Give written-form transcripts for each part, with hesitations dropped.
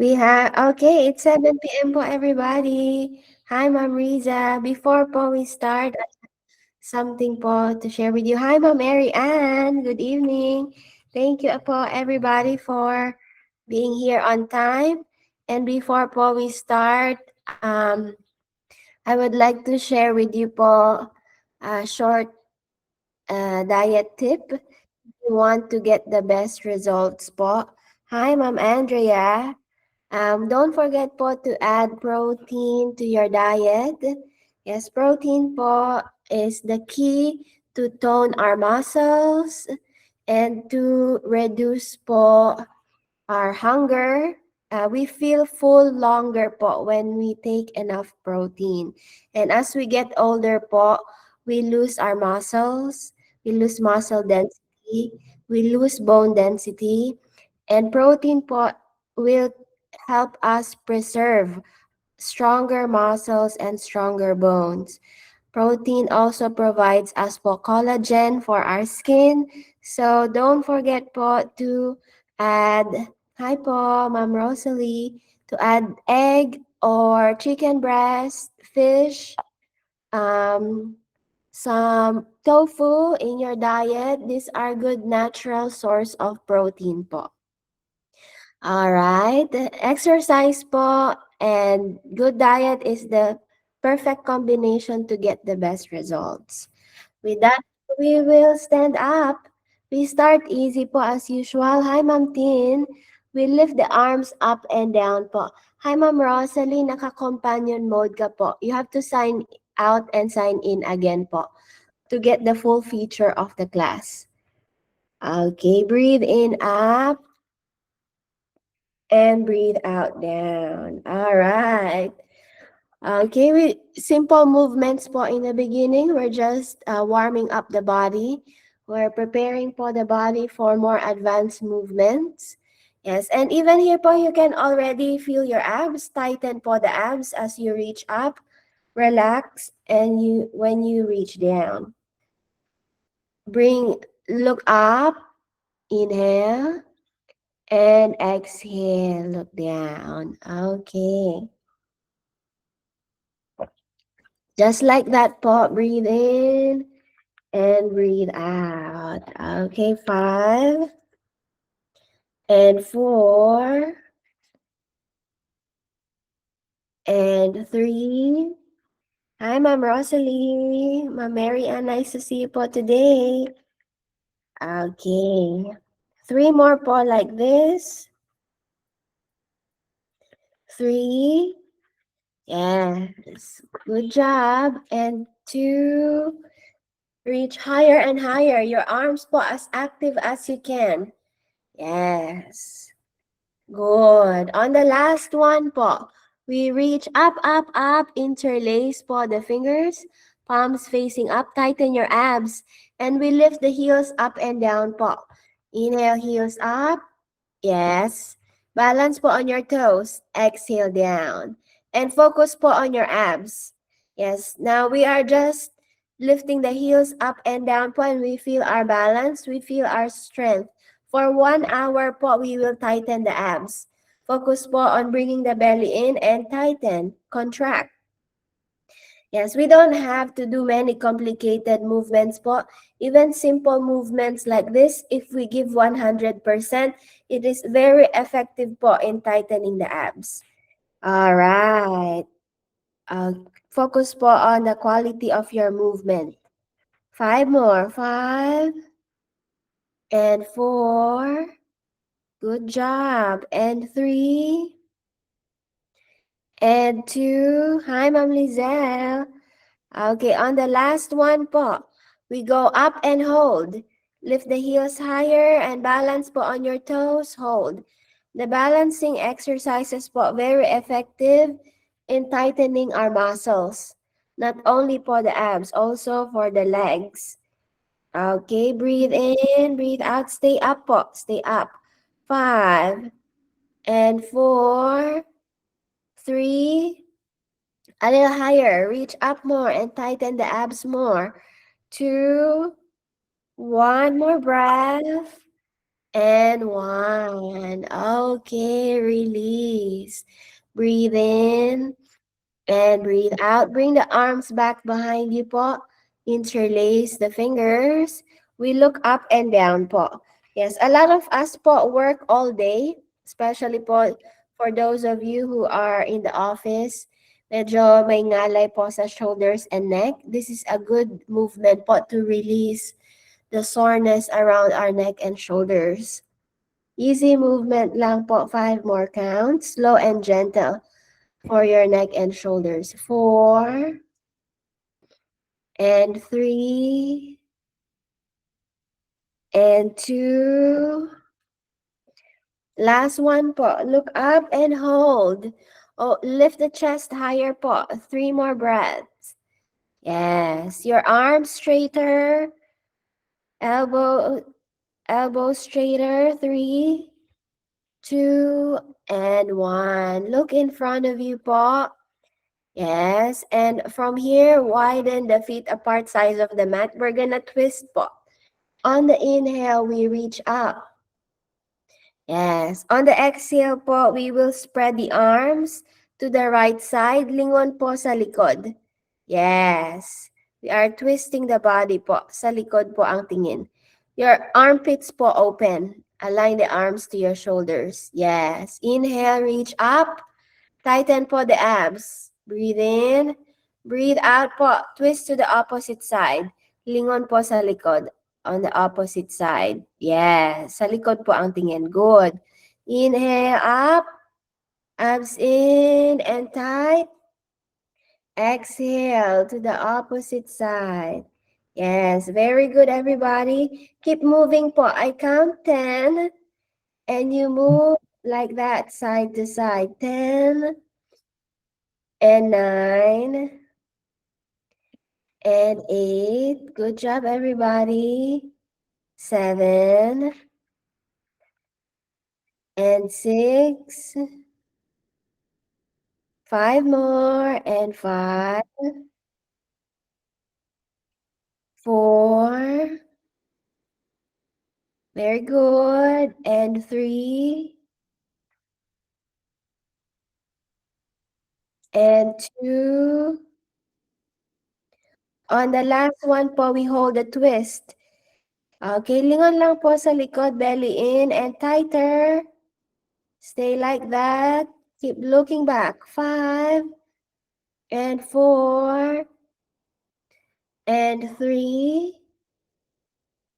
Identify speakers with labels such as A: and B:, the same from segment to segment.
A: Okay, it's 7 p.m. po, everybody. Hi, Ma'am Riza. Before po we start, something po to share with you. Hi, Ma'am Mary Ann. Good evening. Thank you po, everybody, for being here on time. And before po we start, I would like to share with you po a short diet tip. You want to get the best results po. Hi, Ma'am Andrea. Don't forget po to add protein to your diet. Yes, protein po is the key to tone our muscles and to reduce po our hunger. We feel full longer po when we take enough protein. And as we get older po, we lose our muscles, we lose muscle density, we lose bone density, and protein po will help us preserve stronger muscles and stronger bones. Protein also provides us po collagen for our skin. So don't forget po to add, hi po, Ma'am Rosalie, to add egg or chicken breast, fish, um, some tofu in your diet. These are good natural source of protein po. All right. Exercise po and good diet is the perfect combination to get the best results. With that, we will stand up. We start easy po as usual. Hi, Ma'am Tin. We lift the arms up and down po. Hi, Ma'am Rosalie. Naka-companion mode ka po. You have to sign out and sign in again po to get the full feature of the class. Okay, breathe in up and breathe out down. All right. Okay, we simple movements po in the beginning. We're just warming up the body. We're preparing for the body for more advanced movements. Yes, and even here po, you can already feel your abs. Tighten po the abs as you reach up. Relax, and when you reach down. Look up, inhale, and exhale, look down. Okay. Just like that po, breathe in and breathe out. Okay, 5 and 4 and 3. Hi, Ma'am Rosalie. Ma'am Mary Ann, nice to see you po today. Okay. 3 more po like this. 3. Yes. Good job. And 2. Reach higher and higher. Your arms po as active as you can. Yes. Good. On the last one po, we reach up, up, up, interlace po the fingers, palms facing up, tighten your abs, and we lift the heels up and down po. Inhale, heels up. Yes. Balance po on your toes. Exhale down. And focus po on your abs. Yes. Now we are just lifting the heels up and down po and we feel our balance. We feel our strength. For 1 hour po, we will tighten the abs. Focus po on bringing the belly in and tighten, contract. Yes, we don't have to do many complicated movements po. Even simple movements like this, if we give 100%, it is very effective po in tightening the abs. All right. Focus po on the quality of your movement. 5 more. 5 and 4. Good job. And 3 and 2. Hi, Ma'am Lizelle. Okay, on the last one po, we go up and hold. Lift the heels higher and balance po on your toes, hold. The balancing exercises po, very effective in tightening our muscles. Not only for the abs, also for the legs. Okay, breathe in, breathe out, stay up po, stay up. 5 and 4, 3, a little higher, reach up more and tighten the abs more. 2, 1 more breath. And 1. Okay, release. Breathe in and breathe out. Bring the arms back behind you po. Interlace the fingers. We look up and down po. Yes, a lot of us po work all day, especially po for those of you who are in the office. Medyo may ngalay po sa shoulders and neck. This is a good movement po to release the soreness around our neck and shoulders. Easy movement lang po, 5 more counts. Slow and gentle for your neck and shoulders. 4 and 3 and 2. Last one po. Look up and hold. Oh, lift the chest higher po. 3 more breaths. Yes, your arms straighter. Elbow straighter. 3, 2, and 1. Look in front of you po. Yes, and from here, widen the feet apart size of the mat. We're gonna twist po. On the inhale, we reach up. Yes. On the exhale po, we will spread the arms to the right side. Lingon po sa likod. Yes. We are twisting the body po. Sa likod po ang tingin. Your armpits po open. Align the arms to your shoulders. Yes. Inhale, reach up. Tighten po the abs. Breathe in. Breathe out po. Twist to the opposite side. Lingon po sa likod. On the opposite side. Yes. Sa likod po ang tingin. Good. Inhale up. Abs in and tight. Exhale to the opposite side. Yes. Very good, everybody. Keep moving po. I count 10. And you move like that side to side. 10. And 9. And 8. Good job, everybody. 7. And 6. 5 more. And 5. 4. Very good. And 3. And 2. On the last one po, we hold a twist. Okay, lingon lang po sa likod, belly in and tighter. Stay like that. Keep looking back. 5 and 4 and 3.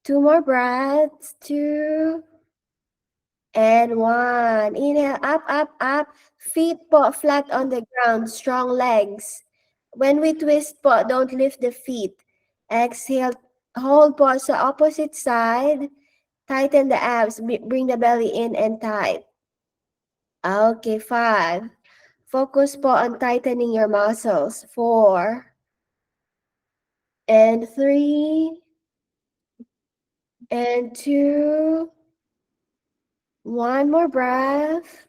A: 2 more breaths. 2 and 1. Inhale, up, up, up. Feet po flat on the ground, strong legs. When we twist po, don't lift the feet. Exhale, hold po sa opposite side. Tighten the abs, bring the belly in and tight. Okay, 5. Focus po on tightening your muscles. 4 and 3 and 2. 1 more breath.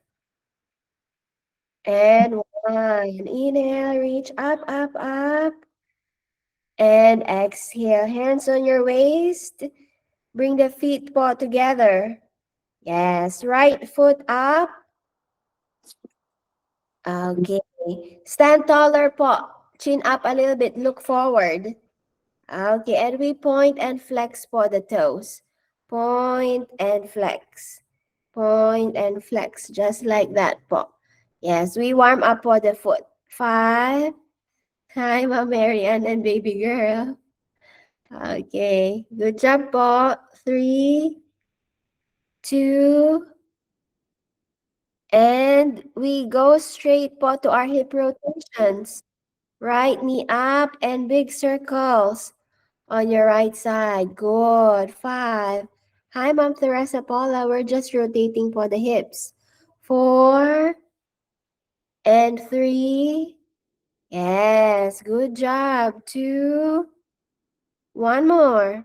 A: And 1. Inhale, reach up, up, up. And exhale, hands on your waist. Bring the feet po together. Yes, right foot up. Okay. Stand taller po. Chin up a little bit, look forward. Okay, and we point and flex po the toes. Point and flex. Point and flex, just like that po. Yes, we warm up po the foot. 5. Hi, Ma'am Marian and baby girl. Okay, good job po. 3, 2, and we go straight po to our hip rotations. Right knee up and big circles on your right side. Good. 5. Hi, Ma'am Teresa Paula. We're just rotating po the hips. 4 and 3. Yes, good job. 2. 1 more.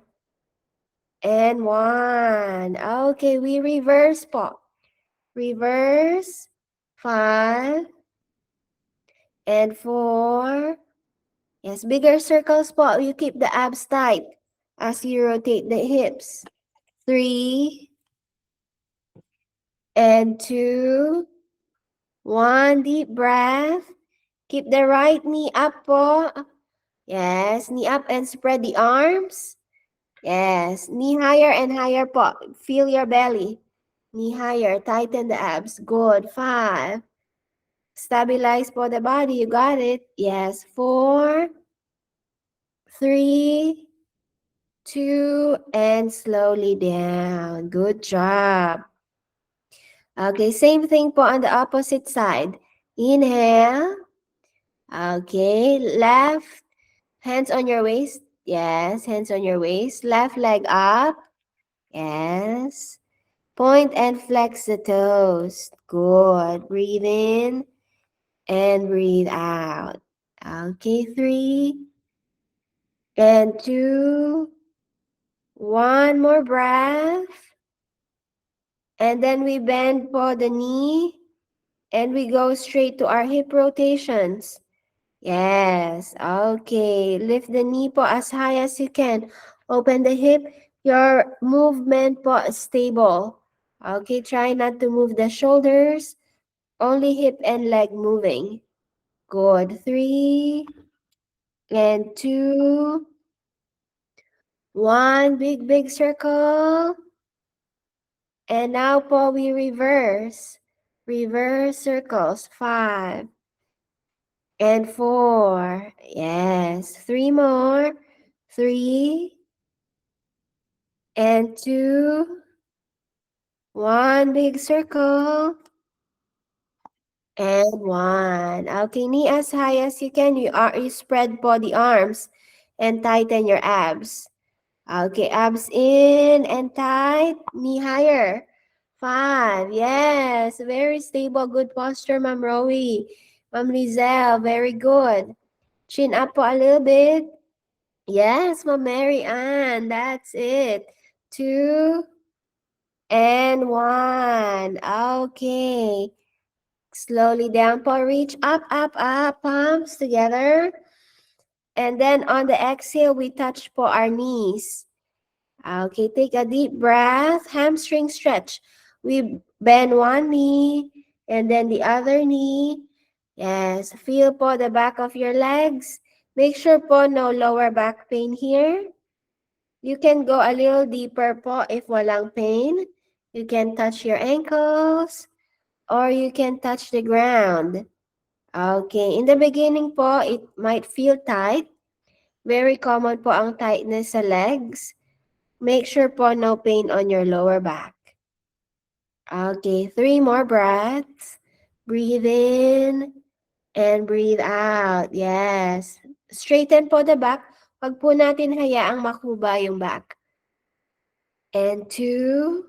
A: And 1. Okay, we reverse po. Reverse. 5 and 4. Yes, bigger circles po. You keep the abs tight as you rotate the hips. 3 and 2. 1, deep breath. Keep the right knee up po. Yes, knee up and spread the arms. Yes, knee higher and higher po. Feel your belly. Knee higher, tighten the abs. Good. 5. Stabilize po the body. You got it. Yes. 4, 3, 2, and slowly down. Good job. Okay, same thing po on the opposite side. Inhale. Okay, left. Hands on your waist. Yes, hands on your waist. Left leg up. Yes. Point and flex the toes. Good. Breathe in and breathe out. Okay, 3 and 2. One more breath. And then we bend for the knee and we go straight to our hip rotations. Yes. Okay. Lift the knee po as high as you can. Open the hip. Your movement po is stable. Okay. Try not to move the shoulders. Only hip and leg moving. Good. 3 and 2. 1. Big circle. And now po we reverse. Reverse circles. 5 and 4. Yes. 3 more. 3 and 2. 1 big circle. And 1. Okay, knee as high as you can. You spread po the arms and tighten your abs. Okay, abs in and tight. Knee higher. 5. Yes, very stable. Good posture, Ma'am Rowie. Ma'am Lizelle, very good. Chin up po a little bit. Yes, Ma'am Mary Ann, that's it. 2 and 1. Okay. Slowly down po. Reach up, up, up. Palms together. And then on the exhale, we touch po our knees. Okay, take a deep breath. Hamstring stretch. We bend one knee and then the other knee. Yes, feel po the back of your legs. Make sure po no lower back pain here. You can go a little deeper po if walang pain. You can touch your ankles or you can touch the ground. Okay, in the beginning po, it might feel tight. Very common po ang tightness sa legs. Make sure po no pain on your lower back. Okay, 3 more breaths. Breathe in and breathe out. Yes. Straighten po the back. Wag po natin hayaang makuba yung back. And 2,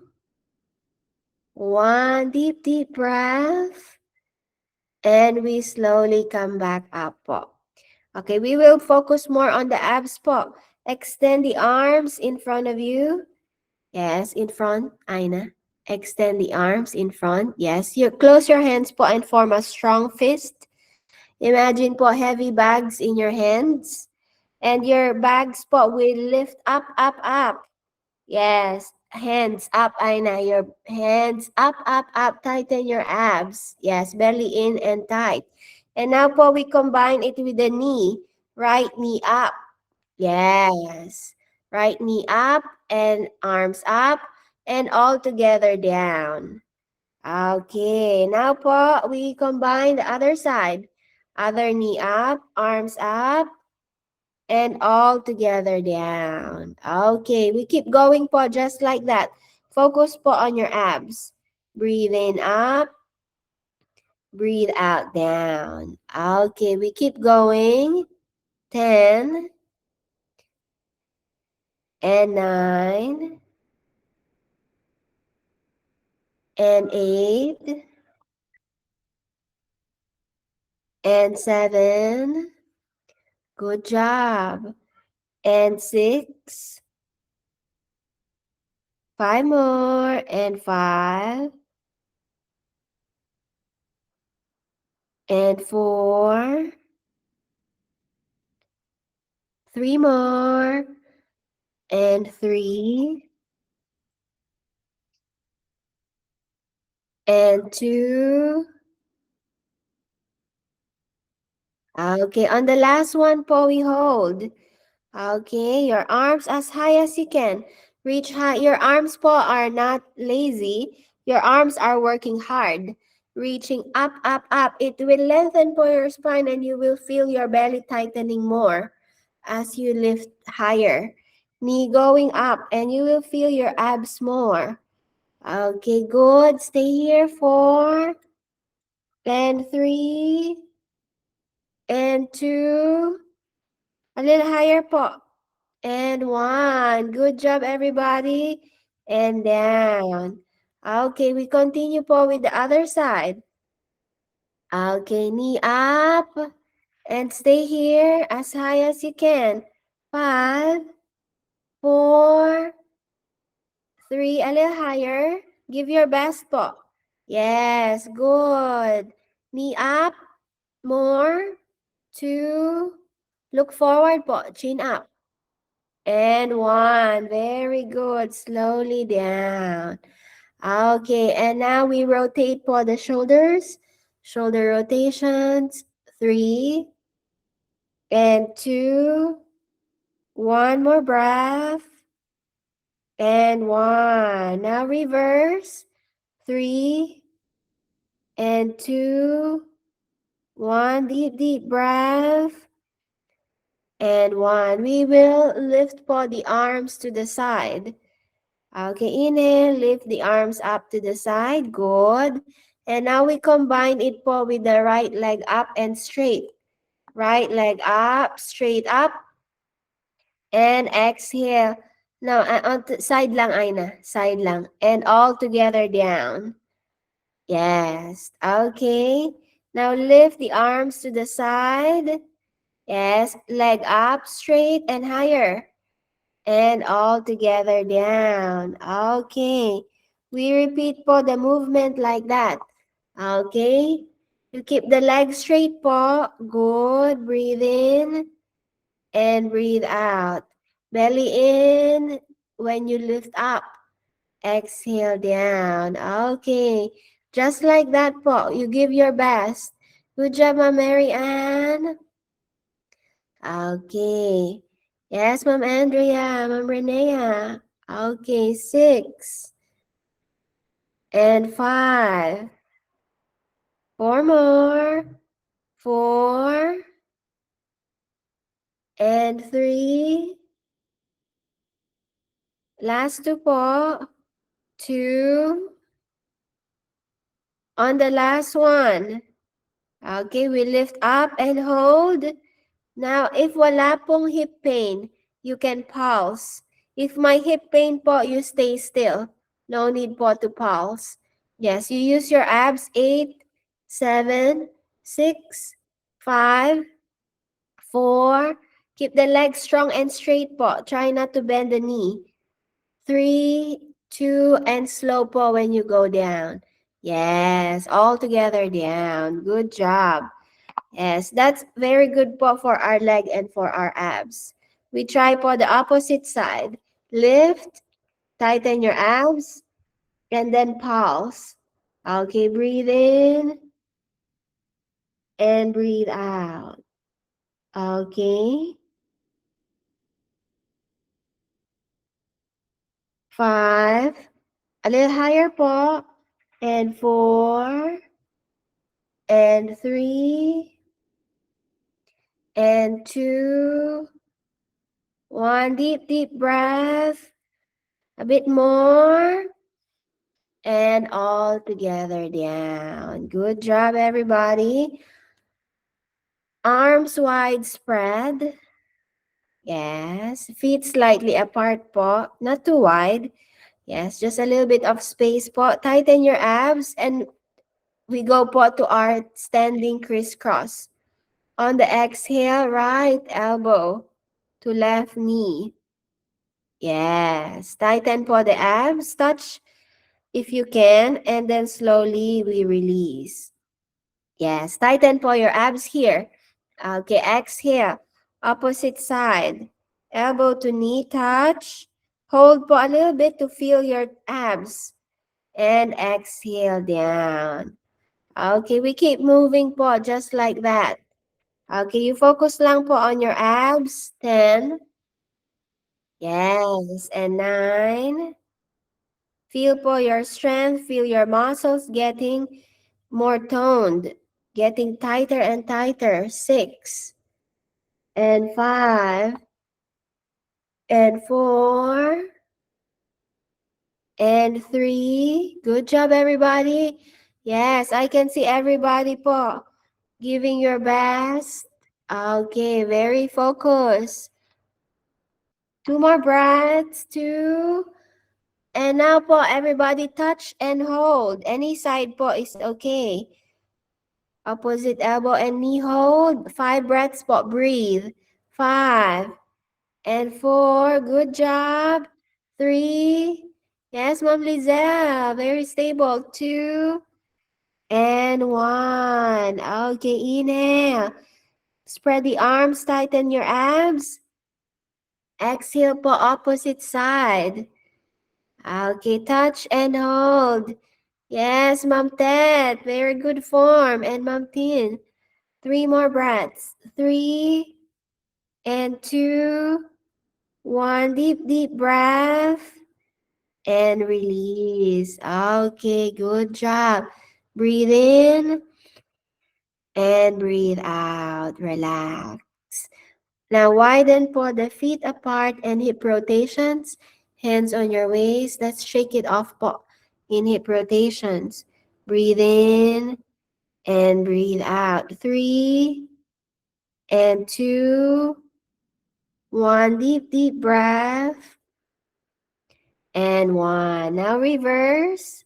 A: 1. Deep breath. And we slowly come back up po. Okay, we will focus more on the abs po. Extend the arms in front of you. Yes, in front, Aina. Extend the arms in front. Yes, you close your hands po and form a strong fist. Imagine po heavy bags in your hands. And your bags po will lift up, up, up. Yes, hands up, Aina. Your hands up, up, up. Tighten your abs. Yes, belly in and tight. And now po we combine it with the knee. Right knee up. Yes. Right knee up and arms up and all together down. Okay, now po, we combine the other side. Other knee up, arms up, and all together down. Okay, we keep going po just like that. Focus po on your abs. Breathe in up, breathe out down. Okay, we keep going. 10 and 9 and 8 and 7. Good job. And 6. 5 more and 5 and 4. 3 more and 3 and 2. Okay, on the last one po, we hold. Okay, your arms as high as you can. Reach high. Your arms po are not lazy. Your arms are working hard. Reaching up, up, up. It will lengthen po your spine and you will feel your belly tightening more as you lift higher. Knee going up and you will feel your abs more. Okay, good. Stay here for and 3 and 2. A little higher po. And 1. Good job, everybody. And down. Okay, we continue po with the other side. Okay, knee up. And stay here as high as you can. 5, 4, 3. A little higher. Give your best po. Yes, good. Knee up. More. 2. Look forward po. Chin up. And 1. Very good. Slowly down. Okay, and now we rotate for the shoulders. Shoulder rotations. 3 and 2. 1 more breath. And 1. Now reverse. 3 and 2. 1 deep breath. And 1. We will lift for the arms to the side. Okay, inhale, lift the arms up to the side. Good. And now we combine it po with the right leg up and straight. Right leg up, straight up. And exhale. Now, on side lang, Aina. Side lang. And all together down. Yes. Okay. Now lift the arms to the side. Yes. Leg up, straight and higher. And all together down. Okay. We repeat po the movement like that. Okay. You keep the legs straight po. Good. Breathe in and breathe out. Belly in when you lift up. Exhale down. Okay. Just like that po. You give your best. Good job, Ma'am Mary Ann. Okay. Yes, Ma'am Andrea, Ma'am Renea. Okay, 6 and 5. 4 more. 4 and 3. Last 2 po. 2. On the last one. Okay, we lift up and hold. Now, if wala pong hip pain, you can pulse. If my hip pain po, you stay still. No need po to pulse. Yes, you use your abs. 8, 7, 6, 5, 4. Keep the legs strong and straight po. Try not to bend the knee. 3, 2, and slow po when you go down. Yes, all together down. Good job. Yes, that's very good po for our leg and for our abs. We try po the opposite side. Lift, tighten your abs, and then pulse. Okay, breathe in and breathe out. Okay. 5. A little higher po. And 4. And 3. And 2. 1. Deep breath. A bit more. And all together down. Good job, everybody. Arms wide spread. Yes. Feet slightly apart po. Not too wide. Yes, just a little bit of space po. Tighten your abs and we go po to our standing crisscross. On the exhale, right elbow to left knee. Yes. Tighten po the abs. Touch if you can, and then slowly we release. Yes, tighten po your abs here. Okay, exhale. Opposite side. Elbow to knee touch. Hold po a little bit to feel your abs. And exhale down. Okay, we keep moving po just like that. Okay, you focus lang po on your abs. 10. Yes, and 9. Feel po your strength, feel your muscles getting more toned, getting tighter and tighter. 6 and 5 and 4 and 3. Good job, everybody. Yes, I can see everybody po giving your best. Okay, very focused. 2 more breaths. 2. And now po, everybody touch and hold. Any side po is okay. Opposite elbow and knee hold. 5 breaths po. Breathe. 5 and 4. Good job. 3. Yes, Ma'am Lizelle. Very stable. 2 and 1. Okay, inhale. Spread the arms, tighten your abs. Exhale po, opposite side. Okay, touch and hold. Yes, Ma'am Ted. Very good form. And Ma'am Tin. 3 more breaths. 3 and 2. 1. Deep, deep breath. And release. Okay, good job. Breathe in and breathe out. Relax. Now widen po the feet apart and hip rotations. Hands on your waist. Let's shake it off po in hip rotations. Breathe in and breathe out. 3 and 2. 1. Deep, deep breath. And 1. Now reverse.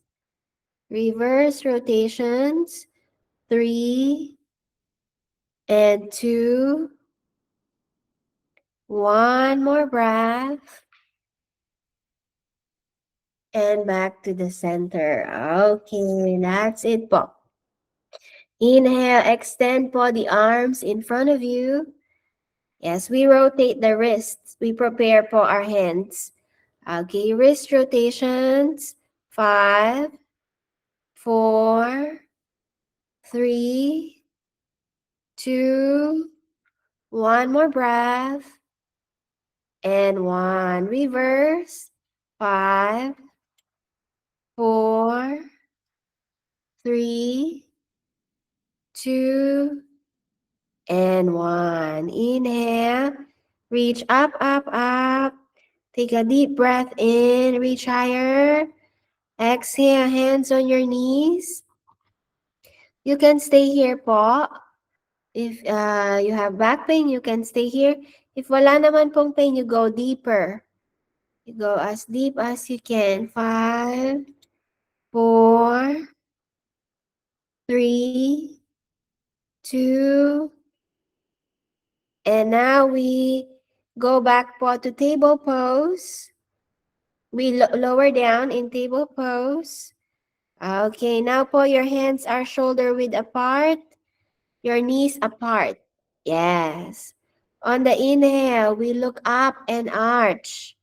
A: Reverse rotations. 3 and 2. 1 more breath. And back to the center. Okay, that's it po. Inhale, extend po the arms in front of you. Yes, we rotate the wrists. We prepare po our hands. Okay, wrist rotations. 5, 4, 3, 2, 1 more breath. And 1. Reverse. 5, 4, 3, 2, and 1. Inhale. Reach up, up, up. Take a deep breath in. Reach higher. Exhale. Hands on your knees. You can stay here po. If you have back pain, you can stay here. If wala naman pong pain, you go deeper. You go as deep as you can. 5, 4, 3, 2, and now we go back po to table pose. We lower down in table pose. Okay, now po your hands are shoulder width apart, your knees apart. Yes. On the inhale, we look up and arch.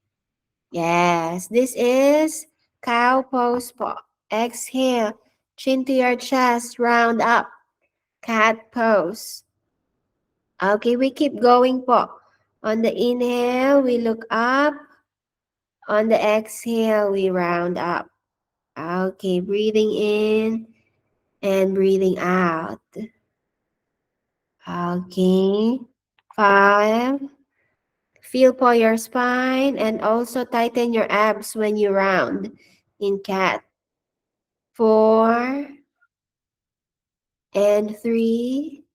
A: Yes, this is cow pose po. Exhale, chin to your chest, round up. Cat pose. Okay, we keep going po. On the inhale, we look up. On the exhale, we round up. Okay, breathing in and breathing out. Okay, 5. Feel po your spine and also tighten your abs when you round in cat. 4 and 3.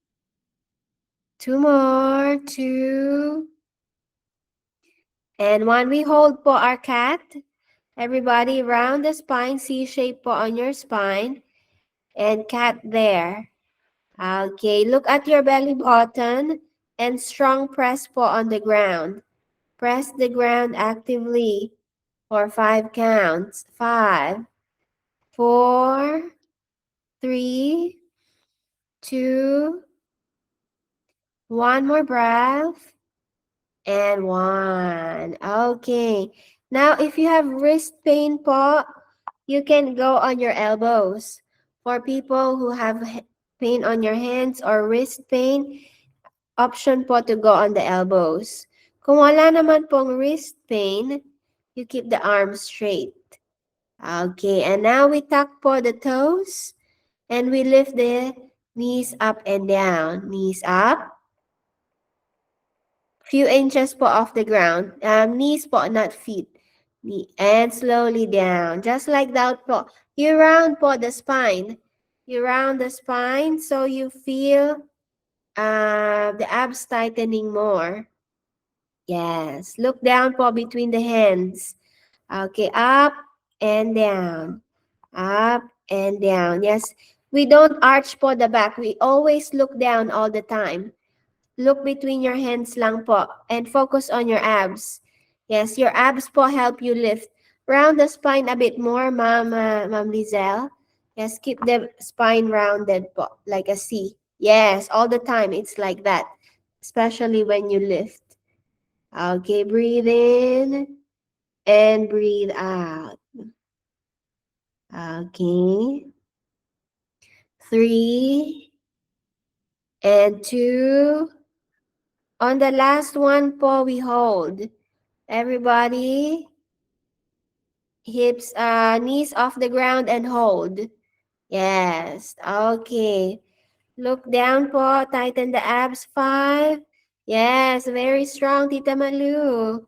A: 2 more. 2 and 1. We hold po our cat. Everybody round the spine, C shape po on your spine. And cat there. Okay, look at your belly button and strong press po on the ground. Press the ground actively for 5 counts. 5, 4, 3, 2, 1 more breath, and 1. Okay. Now, if you have wrist pain po, you can go on your elbows. For people who have pain on your hands or wrist pain, option po to go on the elbows. Kung wala naman pong wrist pain, you keep the arms straight. Okay, and now we tuck po the toes and we lift the knees up and down. Knees up, few inches po off the ground. Knees po, not feet. And slowly down. Just like that po. You round po the spine. You round the spine so you feel the abs tightening more. Yes. Look down po between the hands. Okay, up and down. Up and down. Yes. We don't arch po the back. We always look down all the time. Look between your hands lang po and focus on your abs. Yes, your abs po help you lift. Round the spine a bit more, Ma'am Lizelle. Yes, keep the spine rounded po, like a C. Yes, all the time. It's like that, especially when you lift. Okay, breathe in and breathe out. Okay. 3 and 2. On the last one po, we hold. Everybody, hips, knees off the ground and hold. Yes. Okay. Look down po. Tighten the abs. 5. Yes. Very strong, Tita Malu.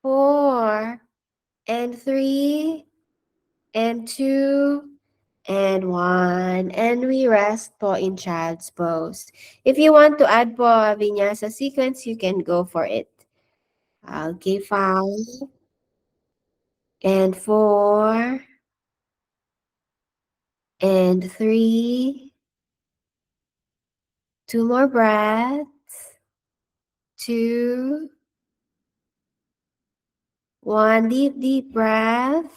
A: 4 and 3 and 2 and 1. And we rest po in child's pose. If you want to add po a vinyasa sequence, you can go for it. Okay, 5 and 4 and 3. 2 more breaths. 2. 1 deep breath.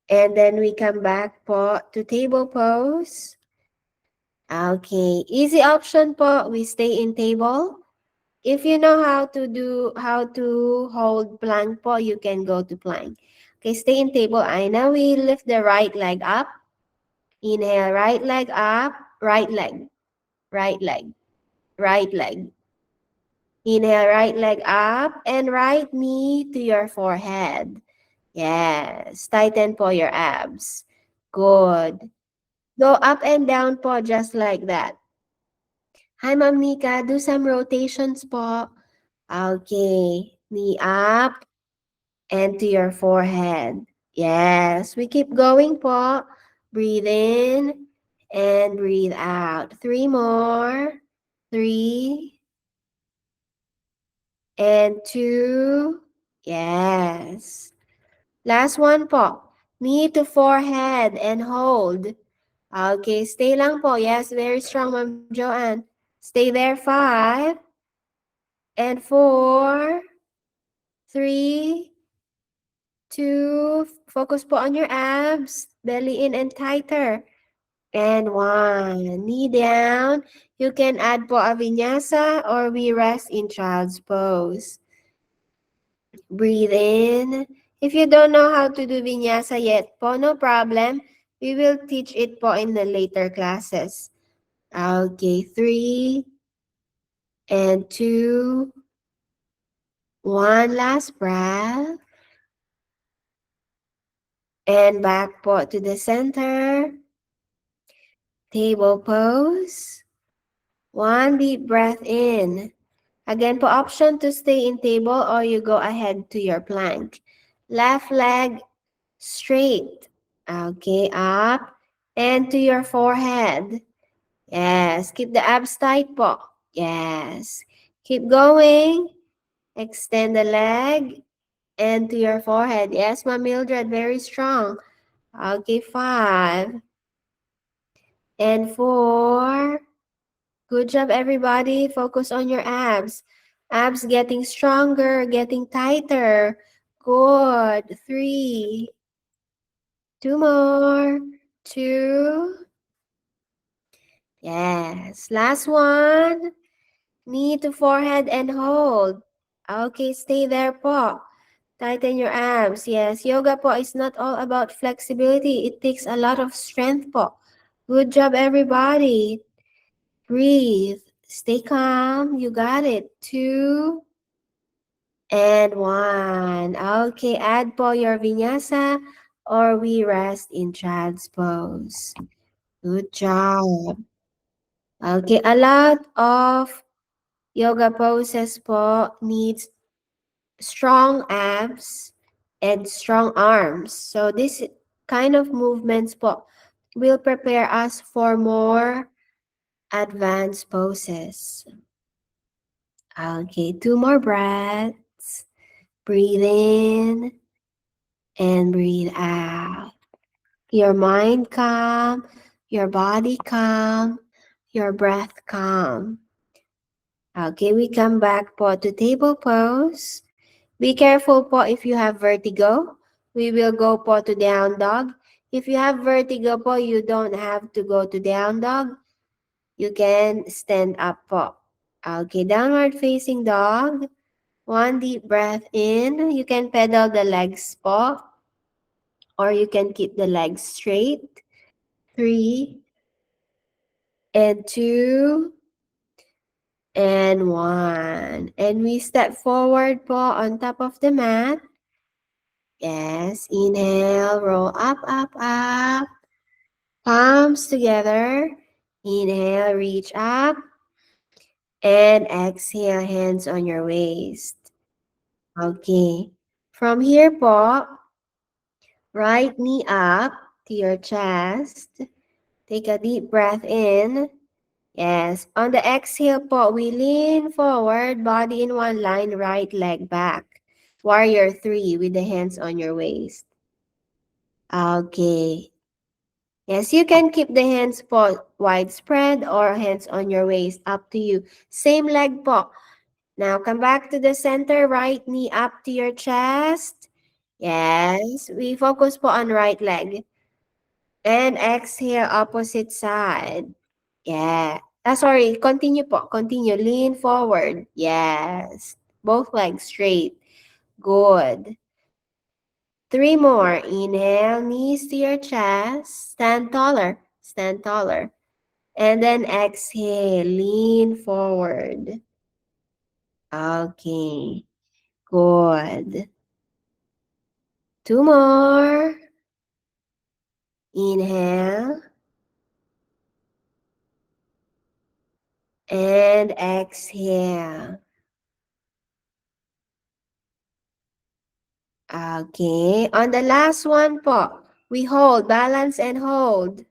A: And then we come back po to table pose. Okay, easy option po. We stay in table. If you know how to hold plank po, you can go to plank. Okay, stay in table. Now we lift the right leg up. Inhale, right leg up, right leg, right leg, right leg. Inhale, right leg up and right knee to your forehead. Yes, tighten po your abs. Good. Go up and down po just like that. Hi, Ma'am Nika. Do some rotations po. Okay. Knee up and to your forehead. Yes, we keep going po. Breathe in and breathe out. 3 more. 3 and 2. Yes. Last one po. Knee to forehead and hold. Okay, stay lang po. Yes, very strong, Ma'am Joanne. Stay there. 5 and 4, 3, 2. Focus po on your abs. Belly in and tighter. And 1. Knee down. You can add po a vinyasa or we rest in child's pose. Breathe in. If you don't know how to do vinyasa yet po, no problem. We will teach it po in the later classes. Okay, 3 and 2. 1 last breath. And back po to the center. Table pose. 1 deep breath in. Again po, option to stay in table or you go ahead to your plank. Left leg straight. Okay, up and to your forehead. Yes, keep the abs tight po. Yes. Keep going. Extend the leg and to your forehead. Yes, Ma'am Mildred, very strong. Okay, 5 and 4. Good job, everybody. Focus on your abs. Abs getting stronger, getting tighter. Good. 3. 2 more. 2. Yes. Last one. Knee to forehead and hold. Okay, stay there po. Tighten your abs. Yes, yoga po is not all about flexibility. It takes a lot of strength po. Good job, everybody. Breathe. Stay calm. You got it. 2 and 1. Okay, add po your vinyasa or we rest in child's pose. Good job. Okay, a lot of yoga poses po needs strong abs and strong arms. So this kind of movements po will prepare us for more advanced poses. Okay, 2 more breaths. Breathe in and breathe out. Your mind calm, your body calm, your breath calm. Okay, we come back po to table pose. Be careful po if you have vertigo. We will go po to down dog. If you have vertigo po, you don't have to go to down dog. You can stand up po. Okay, downward facing dog. 1 deep breath in. You can pedal the legs po. Or you can keep the legs straight. 3 and 2 and 1. And we step forward po on top of the mat. Yes, inhale, roll up, up, up. Palms together. Inhale, reach up. And exhale, hands on your waist. Okay. From here po, right knee up to your chest. Take a deep breath in. Yes. On the exhale po, we lean forward, body in one line, right leg back. Warrior 3 with the hands on your waist. Okay. Yes, you can keep the hands po widespread or hands on your waist, up to you. Same leg po. Now come back to the center, right knee up to your chest. Yes, we focus po on right leg. And exhale, opposite side. Yeah. Sorry, continue po. Continue. Lean forward. Yes. Both legs straight. Good. 3 more. Inhale, knees to your chest. Stand taller. Stand taller. And then exhale, lean forward. Okay. Good. 2 more. Inhale. And exhale. Okay. On the last one po, we hold, balance and hold.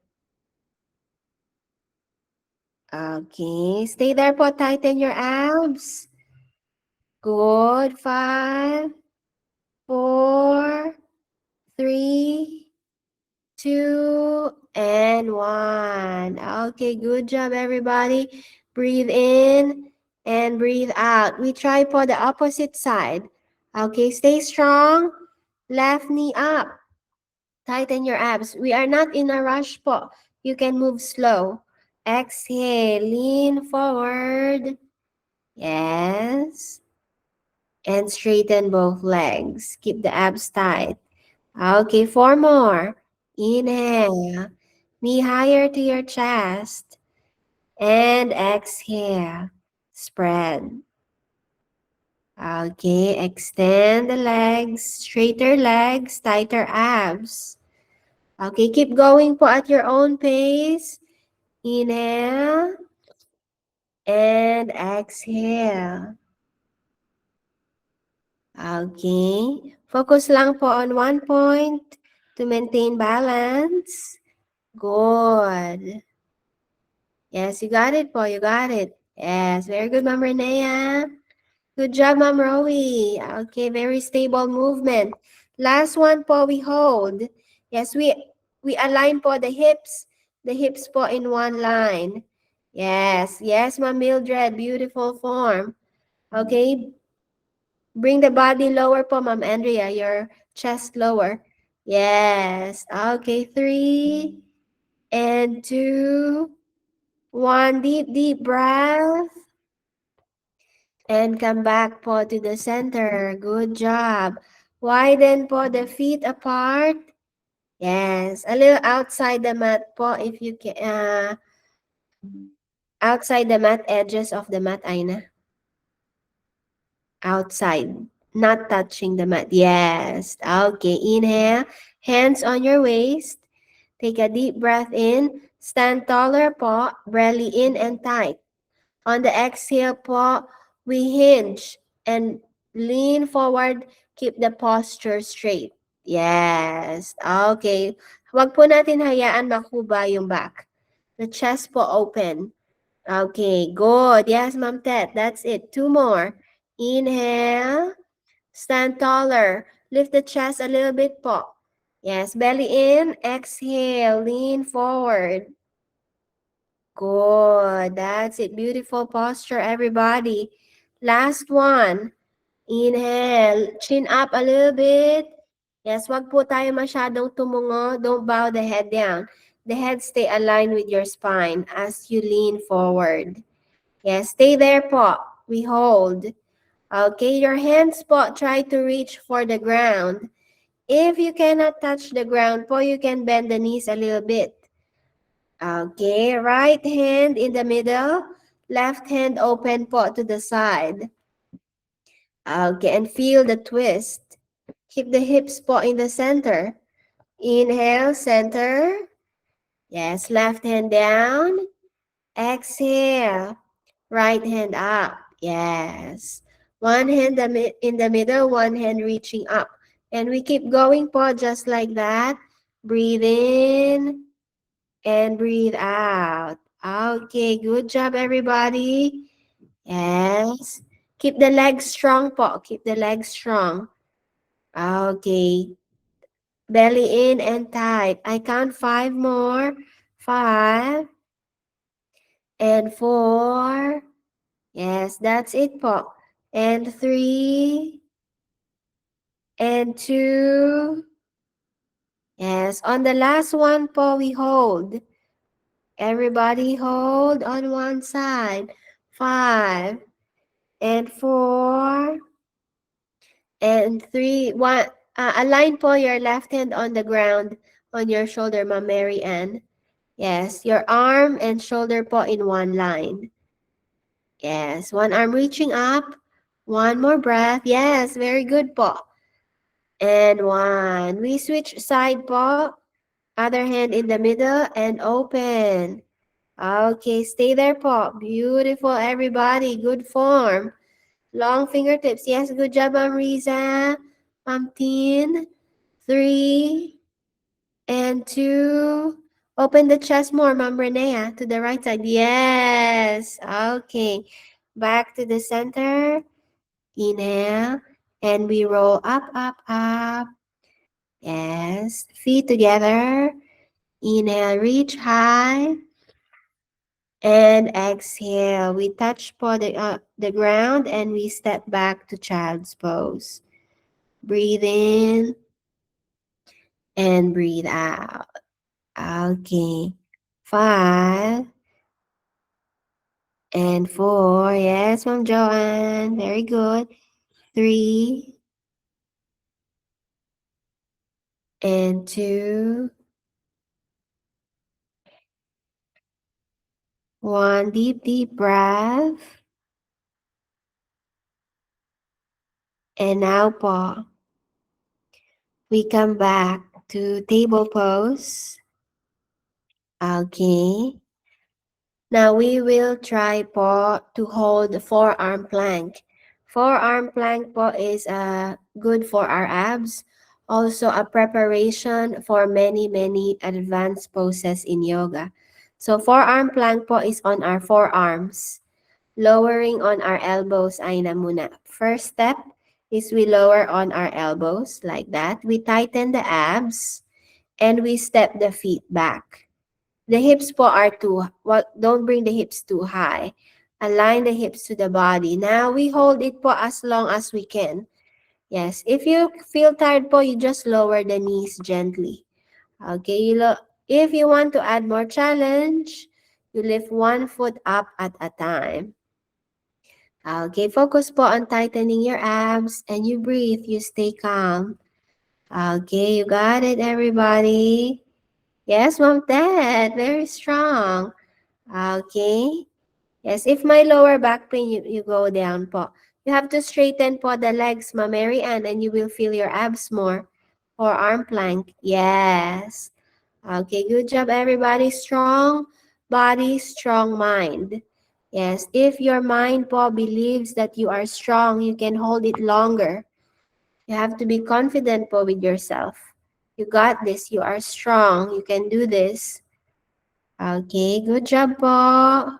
A: Okay. Stay there po, tighten your abs. Good. 5, 4, 3, 2, and 1. Okay, good job everybody. Breathe in and breathe out. We try po the opposite side. Okay, stay strong. Left knee up. Tighten your abs. We are not in a rush po. You can move slow. Exhale, lean forward. Yes. And straighten both legs. Keep the abs tight. Okay, 4 more. Inhale. Knee higher to your chest. And exhale. Spread. Okay, extend the legs. Straighter legs, tighter abs. Okay, keep going po at your own pace. Inhale. And exhale. Okay. Focus lang po on one point to maintain balance. Good. Yes, you got it po. You got it. Yes, very good, Ma'am Renea. Good job, Ma'am Rowie. Okay, very stable movement. Last one po, we hold. Yes, we align po the hips po in one line. Yes, yes, Ma'am Mildred, beautiful form. Okay, bring the body lower po, Ma'am Andrea, your chest lower. Yes, okay, 3 and 2, 1. Deep breath. And come back po to the center. Good job. Widen po the feet apart. Yes, a little outside the mat po if you can, outside the mat, edges of the mat, Aina. Outside, not touching the mat. Yes. Okay, inhale, hands on your waist. Take a deep breath in. Stand taller po, belly in and tight. On the exhale po, we hinge and lean forward. Keep the posture straight. Yes. Okay. Huwag po natin hayaan makuba yung back. The chest po open. Okay, good. Yes, Ma'am Tet. That's it. Two more. Inhale. Stand taller. Lift the chest a little bit po. Yes, belly in. Exhale. Lean forward. Good. That's it. Beautiful posture, everybody. Last one. Inhale. Chin up a little bit. Yes, wag po tayo masyadong tumungo. Don't bow the head down. The head stay aligned with your spine as you lean forward. Yes, stay there po. We hold. Okay, your hands po, try to reach for the ground. If you cannot touch the ground po, you can bend the knees a little bit. Okay, right hand in the middle, left hand open po to the side. Okay, and feel the twist. Keep the hips po in the center. Inhale, center. Yes, left hand down. Exhale, right hand up. Yes. One hand in the middle, one hand reaching up. And we keep going po just like that. Breathe in and breathe out. Okay, good job everybody. Yes. Keep the legs strong po. Keep the legs strong. Okay. Belly in and tight. I count 5 more. 5 and 4. Yes, that's it po. And 3 and 2. Yes, on the last one po, we hold. Everybody hold on one side. 5 and 4 and 3. One. Align po your left hand on the ground on your shoulder, Ma'am Mary Ann. Yes, your arm and shoulder po in one line. Yes, one arm reaching up. One more breath. Yes, very good po. And one. We switch side po. Other hand in the middle and open. Okay, stay there po. Beautiful, everybody. Good form. Long fingertips. Yes, good job, Ma'am Riza. Ma'am Tin. 3 and 2. Open the chest more, Ma'am Renea, to the right side. Yes. Okay. Back to the center. Inhale. And we roll up, up, up. Yes. Feet together. Inhale, reach high. And exhale. We touch the ground and we step back to child's pose. Breathe in and breathe out. Okay. 5 and 4. Yes, Mom Joanne. Very good. 3 and 2. 1. Deep, deep breath. And now po, we come back to table pose. Okay. Now we will try po to hold the forearm plank. Forearm plank po is good for our abs. Also a preparation for many advanced poses in yoga. So forearm plank po is on our forearms. Lowering on our elbows ay na muna. First step is we lower on our elbows like that. We tighten the abs and we step the feet back. The hips po are don't bring the hips too high. Align the hips to the body. Now, we hold it po as long as we can. Yes, if you feel tired po, you just lower the knees gently. Okay, if you want to add more challenge, you lift one foot up at a time. Okay, focus po on tightening your abs and you breathe, you stay calm. Okay, you got it, everybody. Yes, Mom Ted, very strong. Okay. Yes, if my lower back pain, you go down po. You have to straighten po the legs, Ma'am Mary Ann, and you will feel your abs more. Or arm plank. Yes. Okay, good job, everybody. Strong body, strong mind. Yes, if your mind po believes that you are strong, you can hold it longer. You have to be confident po with yourself. You got this. You are strong. You can do this. Okay, good job po.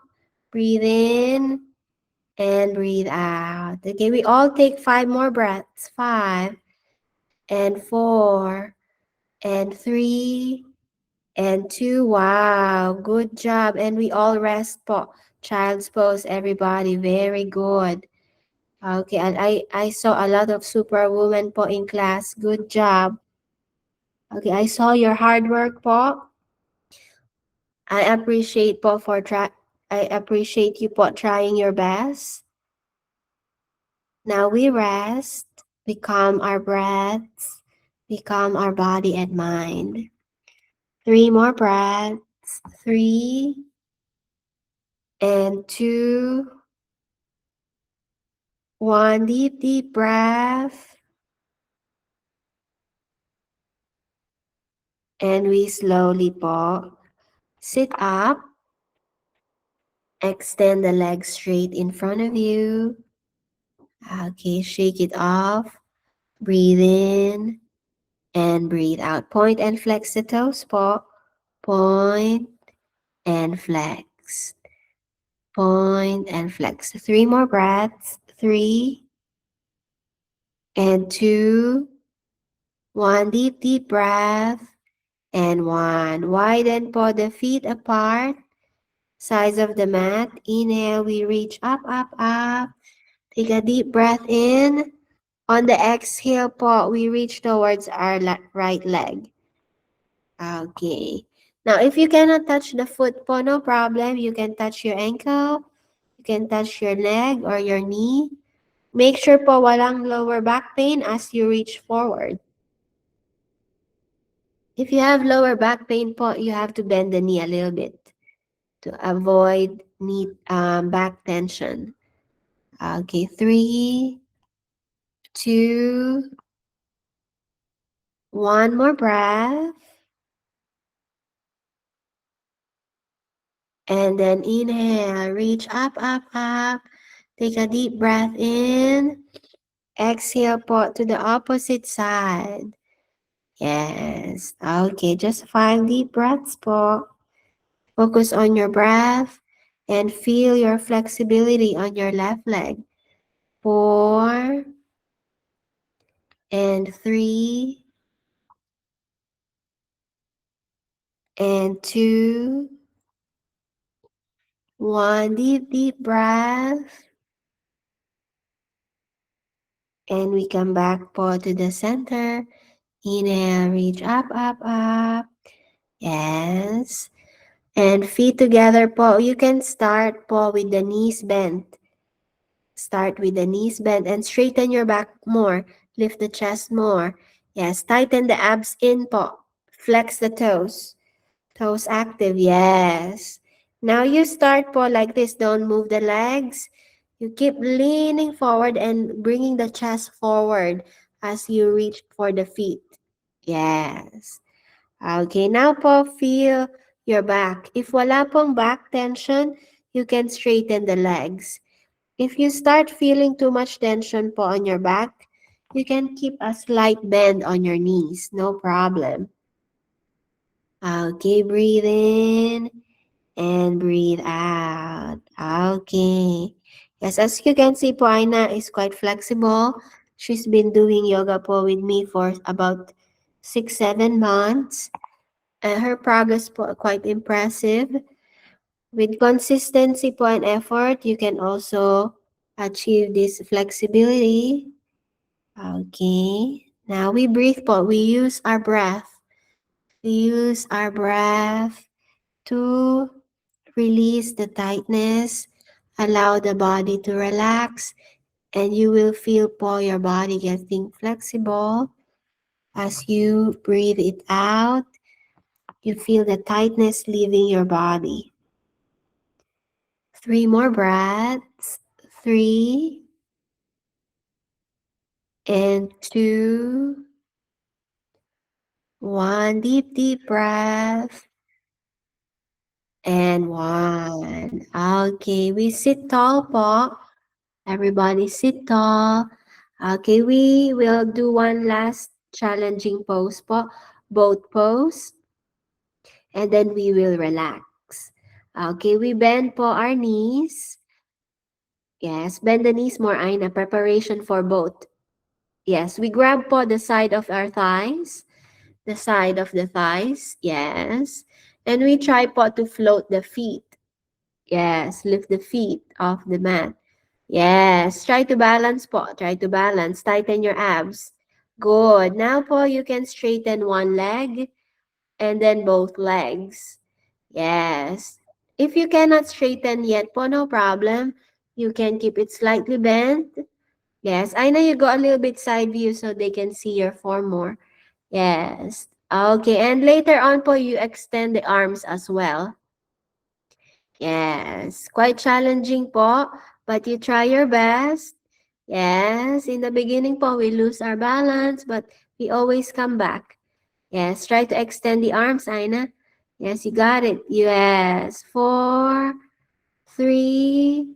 A: Breathe in and breathe out. Okay, we all take 5 more breaths. 5 and 4 and 3 and 2. Wow, good job. And we all rest po. Child's pose, everybody. Very good. Okay, and I saw a lot of superwoman po in class. Good job. Okay, I saw your hard work po. I appreciate po for I appreciate you po trying your best. Now we rest, we calm our breaths, we calm our body and mind. 3 more breaths. 3 and 2. 1 deep, deep breath. And we slowly po sit up. Extend the legs straight in front of you. Okay, shake it off. Breathe in and breathe out. Point and flex the toes po. Point and flex. Point and flex. 3 more breaths. 3 and 2. 1 deep, deep breath. And 1. Widen po the feet apart. Size of the mat. Inhale, we reach up, up, up. Take a deep breath in. On the exhale po, we reach towards our right leg. Okay. Now, if you cannot touch the foot po, no problem. You can touch your ankle. You can touch your leg or your knee. Make sure po walang lower back pain as you reach forward. If you have lower back pain po, you have to bend the knee a little bit to avoid knee back tension. Okay, 3, 2, 1 more breath. And then inhale, reach up, up, up. Take a deep breath in. Exhale po to the opposite side. Yes. Okay, just 5 deep breaths po. Focus on your breath and feel your flexibility on your left leg. 4 and 3 and 2. 1 deep, deep breath. And we come back po to the center. Inhale, reach up, up, up. Yes. And feet together po. You can start po with the knees bent. Start with the knees bent and straighten your back more. Lift the chest more. Yes, tighten the abs in po. Flex the toes. Toes active, yes. Now you start po like this. Don't move the legs. You keep leaning forward and bringing the chest forward as you reach for the feet. Yes. Okay, now po, feel your back. If wala pong back tension, you can straighten the legs. If you start feeling too much tension po on your back, you can keep a slight bend on your knees. No problem. Okay, breathe in and breathe out. Okay. Yes, as you can see po, Aina is quite flexible. She's been doing yoga po with me for about 6-7 months. Her progress po quite impressive. With consistency po and effort, you can also achieve this flexibility. Okay. Now we breathe po. We use our breath. We use our breath to release the tightness Allow the body to relax, and you will feel po your body getting flexible. As you breathe it out, you feel the tightness leaving your body. 3 more breaths. 3 and 2. 1 deep, deep breath. And 1. Okay, we sit tall po. Everybody sit tall. Okay, we will do one last challenging pose po. Both pose. And then we will relax. Okay, we bend po our knees. Yes, bend the knees more, Aina. Preparation for both. Yes, we grab po the side of our thighs. The side of the thighs. Yes. And we try po to float the feet. Yes, lift the feet off the mat. Yes, try to balance po. Try to balance. Tighten your abs. Good. Now po, you can straighten one leg and then both legs. Yes. If you cannot straighten yet po, no problem. You can keep it slightly bent. Yes, I know you go a little bit side view so they can see your form more. Yes. Okay, and later on po, you extend the arms as well. Yes, quite challenging po, but you try your best. Yes, in the beginning po, we lose our balance, but we always come back. Yes, try to extend the arms, Aina. Yes, you got it. Yes, 4, 3,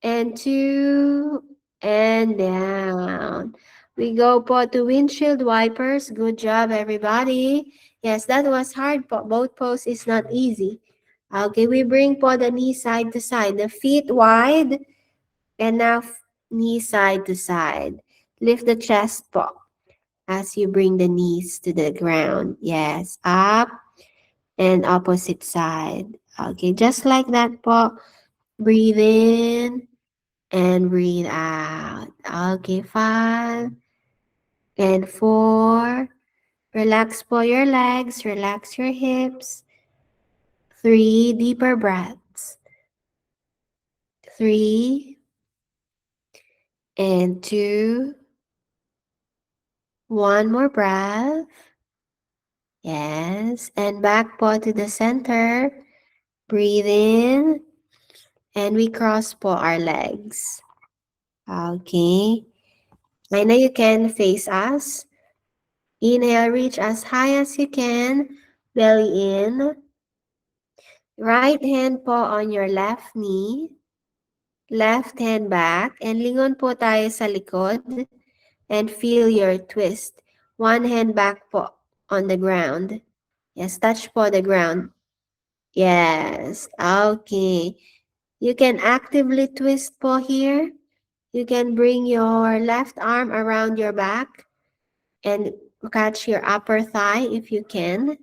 A: and 2, and down. We go po to windshield wipers. Good job, everybody. Yes, that was hard po. Both pose is not easy. Okay, we bring po the knee side to side, the feet wide, and now knee side to side. Lift the chest po as you bring the knees to the ground. Yes, up and opposite side. Okay, just like that po. Breathe in and breathe out. Okay, 5 and 4. Relax po your legs, relax your hips. 3 deeper breaths. 3 and 2. One more breath. Yes, and back po to the center. Breathe in, and we cross po our legs. Okay. I know you can face us. Inhale, reach as high as you can. Belly in. Right hand po on your left knee. Left hand back. And lingon po tayo sa likod. And feel your twist. One hand back po on the ground. Yes, touch po the ground. Yes, okay. You can actively twist po here. You can bring your left arm around your back and catch your upper thigh if you can.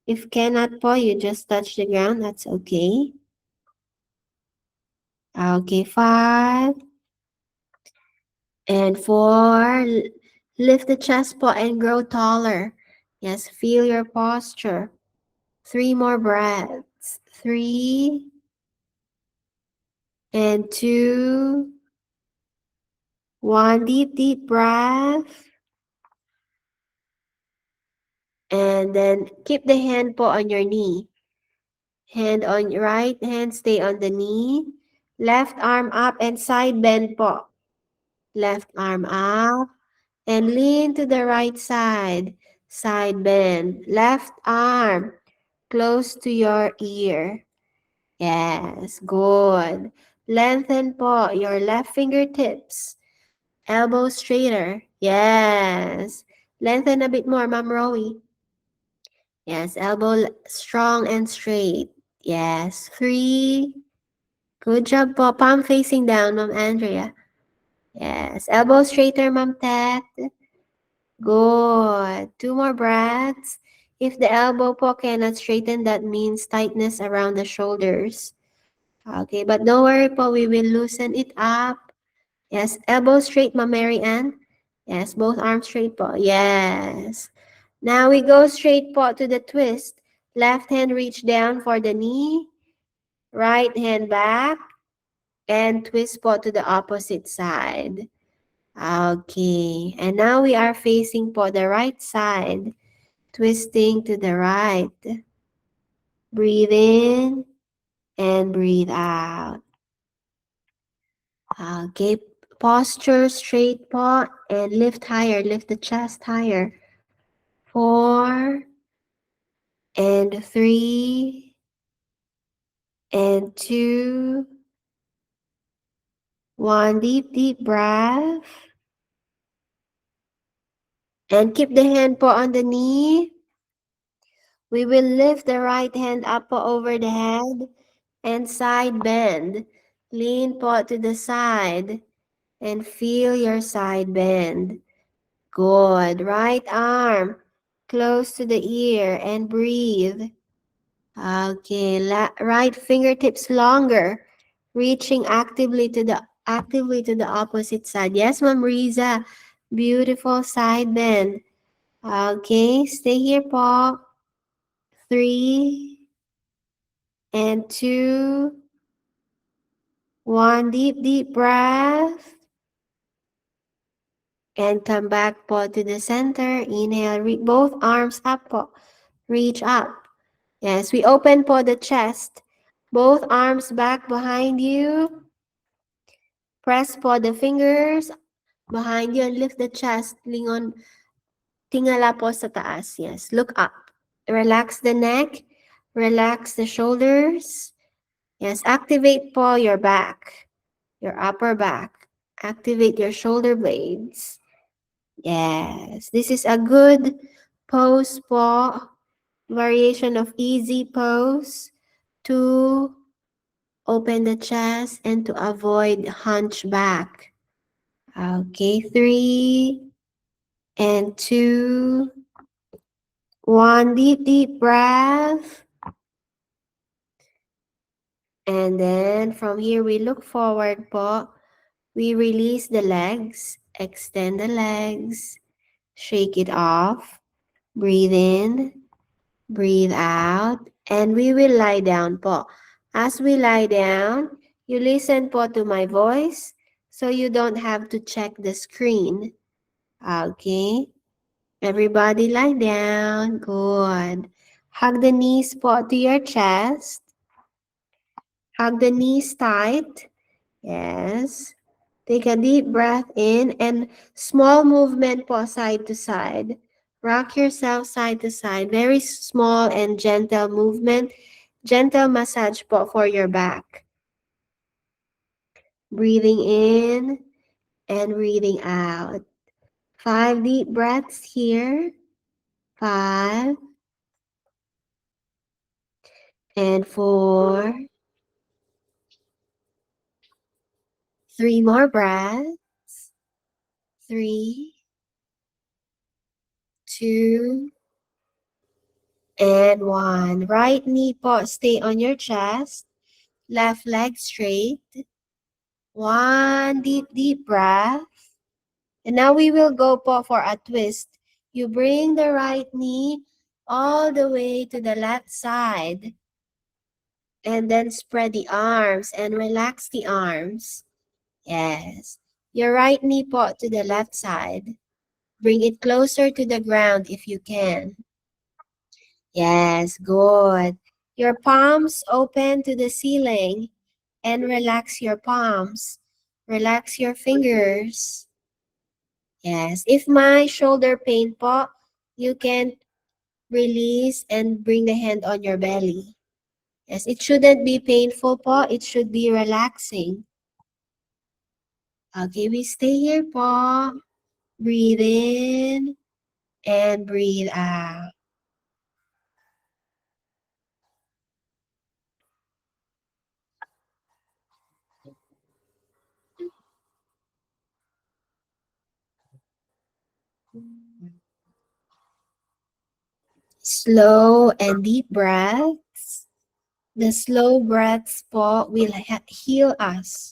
A: If cannot po, you just touch the ground. That's okay. Okay, 5 and 4. Lift the chest po and grow taller. Yes, feel your posture. 3 more breaths. 3 and 2. 1 deep, deep breath. And then keep the hand po on your knee. Hand on your right hand, stay on the knee. Left arm up and side bend po. Left arm up and lean to the right side. Side bend. Left arm close to your ear. Yes, good. Lengthen po your left fingertips. Elbow straighter. Yes. Lengthen a bit more, Ma'am Rowie. Yes, elbow strong and straight. Yes, 3. Good job po. Palm facing down, Ma'am Andrea. Yes, elbow straighter, Ma'am Tet. Good. 2 more breaths. If the elbow po cannot straighten, that means tightness around the shoulders. Okay, but don't worry po, we will loosen it up. Yes, elbow straight, Ma'am Mary Ann. Yes, both arms straight po. Yes. Now we go straight po to the twist. Left hand reach down for the knee. Right hand back. And twist po to the opposite side. Okay. And now we are facing po the right side. Twisting to the right. Breathe in and breathe out. Okay. Posture straight po and lift higher. Lift the chest higher. 4 and 3 and 2. 1. Deep, deep breath. And keep the hand po on the knee. We will lift the right hand up po over the head and side bend. Lean po to the side and feel your side bend. Good. Right arm close to the ear and breathe. Okay, right fingertips longer, reaching actively to the opposite side. Yes, Ma'am Riza. Beautiful side bend. Okay, stay here po. 3 and 2. 1. Deep, deep breath. And come back po to the center. Inhale, both arms up po. Reach up. Yes, we open po the chest. Both arms back behind you. Press po the fingers behind you and lift the chest. Lingon, tingala po sa taas. Yes, look up. Relax the neck. Relax the shoulders. Yes, activate po your back, your upper back. Activate your shoulder blades. Yes, this is a good pose po. Variation of easy pose to open the chest and to avoid hunchback. Okay, 3 and 2. 1. Deep, deep breath. And then from here, we look forward po. We release the legs. Extend the legs. Shake it off. Breathe in. Breathe out. And we will lie down po. As we lie down, you listen po to my voice so you don't have to check the screen. Okay? Everybody lie down. Good. Hug the knees po to your chest. Hug the knees tight. Yes. Take a deep breath in and small movement po side to side. Rock yourself side to side. Very small and gentle movement. Gentle massage po for your back. Breathing in and breathing out. 5 deep breaths here. 5 and 4. 3 more breaths. 3, 2, and 1. Right knee po stay on your chest. Left leg straight. 1 deep, deep breath. And now we will go po for a twist. You bring the right knee all the way to the left side. And then spread the arms and relax the arms. Yes. Your right knee po to the left side. Bring it closer to the ground if you can. Yes, good. Your palms open to the ceiling and relax your palms. Relax your fingers. Yes, if my shoulder pain po, you can release and bring the hand on your belly. Yes, it shouldn't be painful po. It should be relaxing. Okay, we stay here po. Breathe in and breathe out. Slow and deep breaths. The slow breaths po will heal us.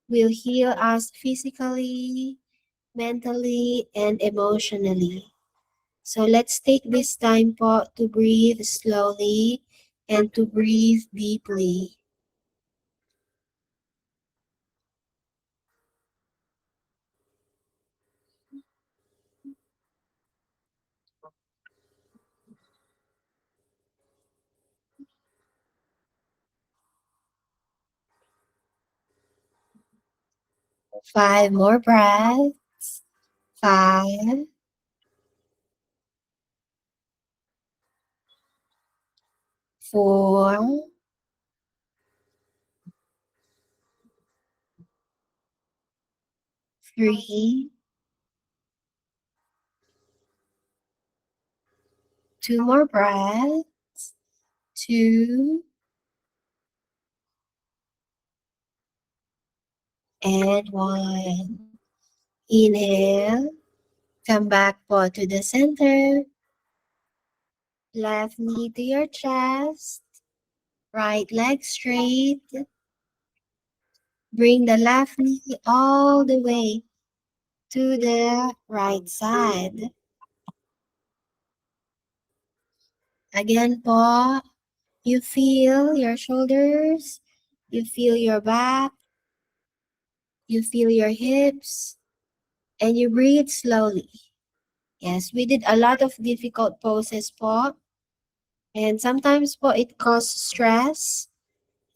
A: Will heal us physically, mentally, and emotionally. So let's take this time po to breathe slowly and to breathe deeply. 5 more breaths. 5, 4, 3, 2 more breaths. 2 and 1. Inhale. Come back po to the center. Left knee to your chest. Right leg straight. Bring the left knee all the way to the right side. Again po, you feel your shoulders, you feel your back, you feel your hips, and you breathe slowly. Yes, we did a lot of difficult poses po. And sometimes po it causes stress,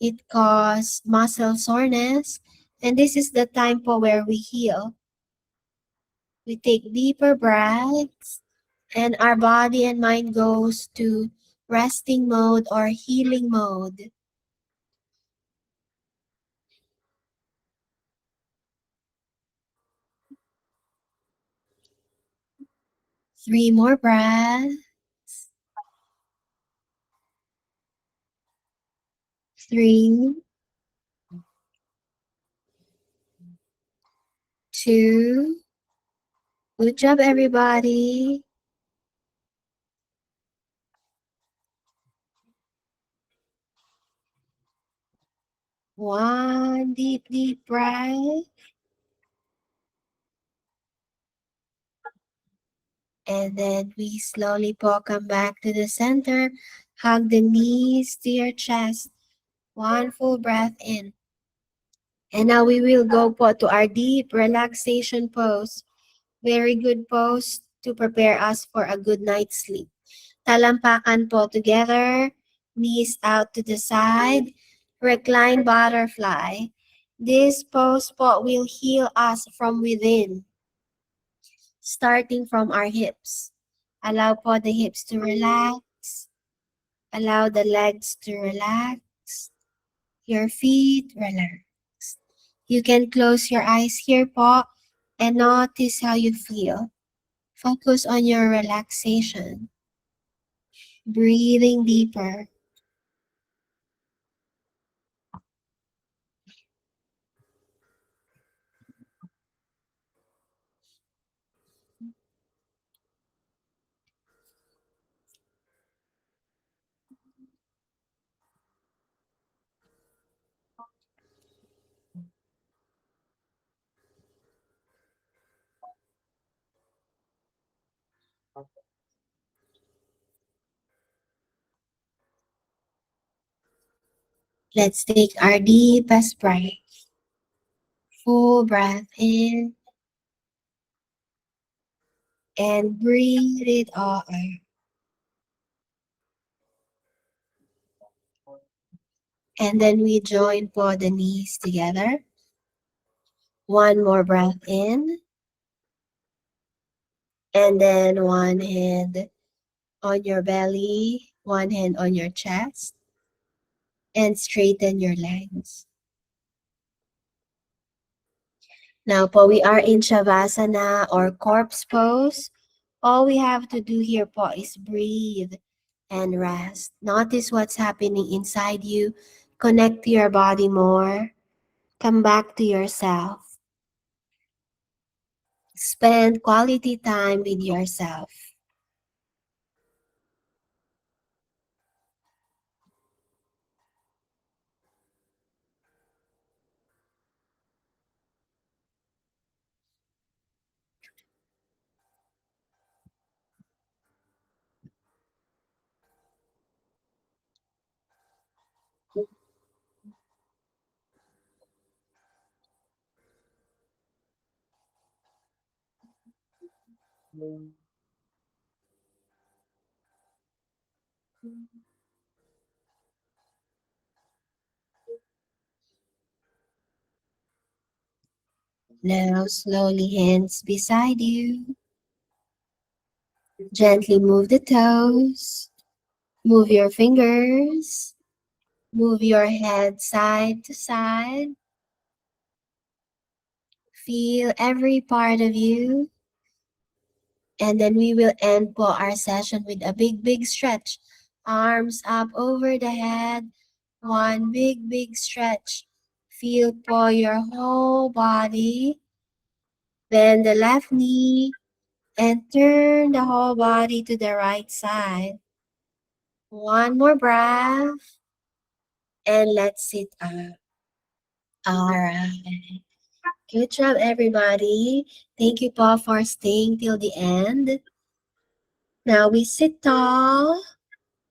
A: it causes muscle soreness, and this is the time po where we heal. We take deeper breaths, and our body and mind goes to resting mode or healing mode. Three more breaths. 3, 2. Good job, everybody. 1 deep, deep breath. And then we slowly po come back to the center. Hug the knees to your chest. 1 full breath in. And now we will go po to our deep relaxation pose. Very good pose to prepare us for a good night's sleep. Talampakan po together, knees out to the side, recline butterfly. This pose po will heal us from within, starting from our hips. Allow po the hips to relax. Allow the legs to relax. Your feet relax. You can close your eyes here po and notice how you feel. Focus on your relaxation. Breathing deeper. Let's take our deepest breath. Full breath in and breathe it all out. And then we join for the knees together. One more breath in. And then one hand on your belly, one hand on your chest. And straighten your legs. Now po, we are in Shavasana or corpse pose. All we have to do here po is breathe and rest. Notice what's happening inside you. Connect to your body more. Come back to yourself. Spend quality time with yourself. Now slowly hands beside you. Gently move the toes. Move your fingers. Move your head side to side. Feel every part of you. And then we will end po our session with a big stretch. Arms up over the head. One big stretch. Feel po your whole body. Bend the left knee and turn the whole body to the right side. One more breath and let's sit up. All right. Good job, everybody. Thank you, Paul, for staying till the end. Now we sit tall.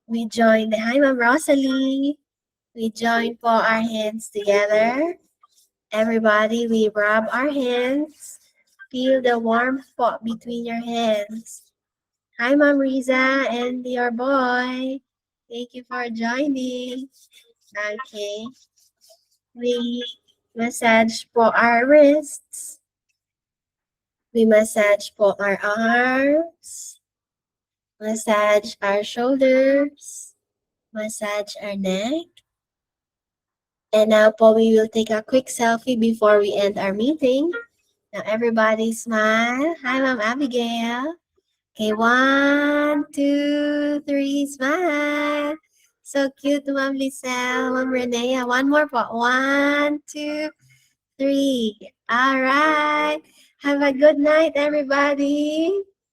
A: We join the hi, Ma'am Rosalie. We join for our hands together. Everybody, we rub our hands. Feel the warm spot between your hands. Hi, Ma'am Riza and your boy. Thank you for joining. Okay. We massage for our wrists. We massage for our arms. Massage our shoulders. Massage our neck. And now po, we will take a quick selfie before we end our meeting. Now everybody smile. Hi, Ma'am Abigail. Okay, 1, 2, 3, smile. So cute, Ma'am Lisel, Ma'am Renea. One more po. 1, 2, 3. All right. Have a good night, everybody.